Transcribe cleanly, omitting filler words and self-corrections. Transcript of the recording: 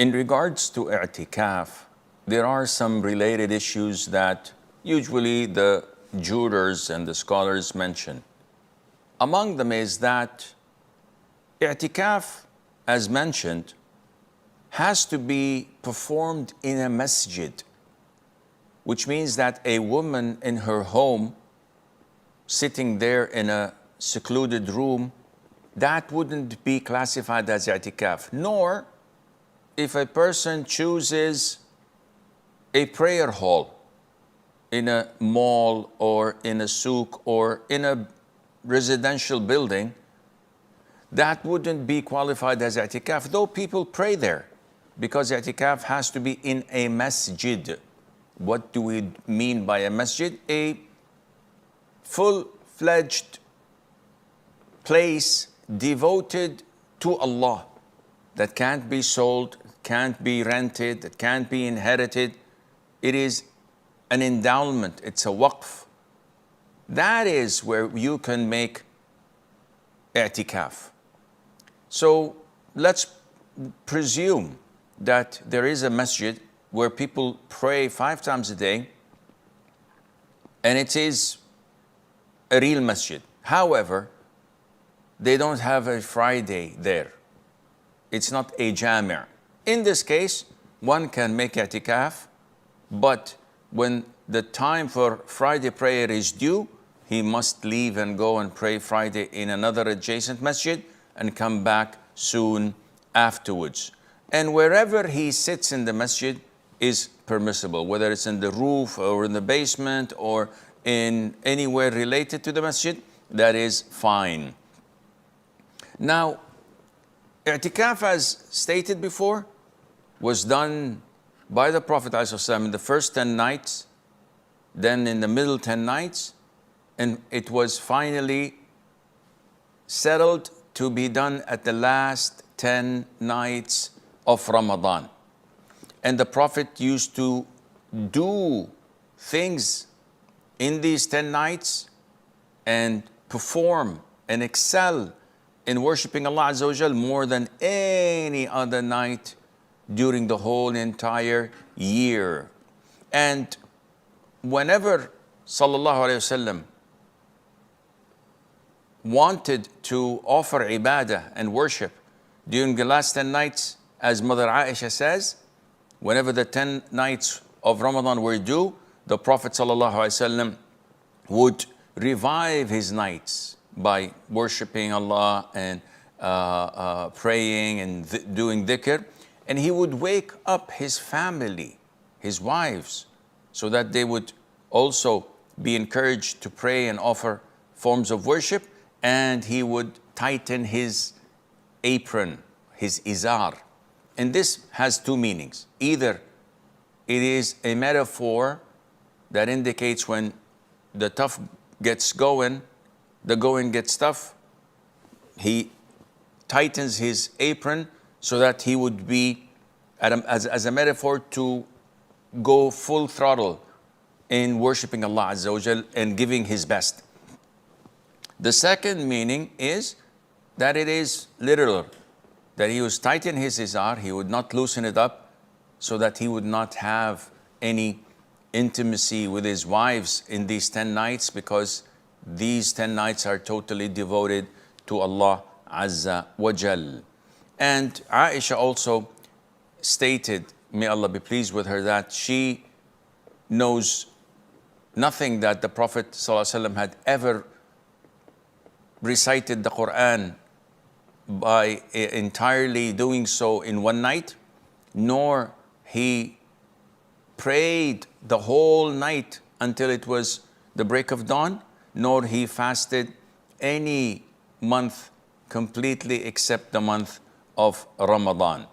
In regards to i'tikaf, there are some related issues that usually the jurors and the scholars mention. Among them is that i'tikaf, as mentioned, has to be performed in a masjid, which means that a woman in her home, sitting there in a secluded room, that wouldn't be classified as i'tikaf. Nor if a person chooses a prayer hall in a mall or in a souk or in a residential building, that wouldn't be qualified as i'tikaf, though people pray there, because i'tikaf has to be in a masjid. What do we mean by a masjid? A full-fledged place devoted to Allah, that can't be sold, can't be rented, that can't be inherited. It is an endowment, it's a waqf. That is where you can make i'tikaf. So let's presume that there is a masjid where people pray 5 times a day, and it is a real masjid. However, they don't have a Friday there. It's not a jami'. In this case, one can make i'tikaf, but when the time for Friday prayer is due, he must leave and go and pray Friday in another adjacent masjid and come back soon afterwards. And wherever he sits in the masjid is permissible, whether it's in the roof or in the basement or in anywhere related to the masjid, that is fine. Now, i'tikaf, as stated before, was done by the Prophet ﷺ in the first 10 nights, then in the middle 10 nights, and it was finally settled to be done at the last 10 nights of Ramadan. And the Prophet used to do things in these 10 nights and perform and excel in worshiping Allah Azza wa Jal more than any other night during the whole entire year. And whenever Sallallahu Alaihi Wasallam wanted to offer ibadah and worship during the last 10 nights, as Mother Aisha says, whenever the 10 nights of Ramadan were due, the Prophet ﷺ would revive his nights by worshiping Allah and praying and doing dhikr. And he would wake up his family, his wives, so that they would also be encouraged to pray and offer forms of worship. And he would tighten his apron, his izar. And this has 2 meanings. Either it is a metaphor that indicates when the tough gets going, the going gets tough. He tightens his apron so that he would be, as a metaphor, to go full throttle in worshiping Allah Azza wa Jal and giving his best. The second meaning is that it is literal, that he was tightening his izar, he would not loosen it up, so that he would not have any intimacy with his wives in these 10 nights, because these 10 nights are totally devoted to Allah Azza wa Jal. And Aisha also stated, may Allah be pleased with her, that she knows nothing that the Prophet ﷺ had ever recited the Quran by entirely doing so in one night, nor he prayed the whole night until it was the break of dawn, nor he fasted any month completely except the month of Ramadan.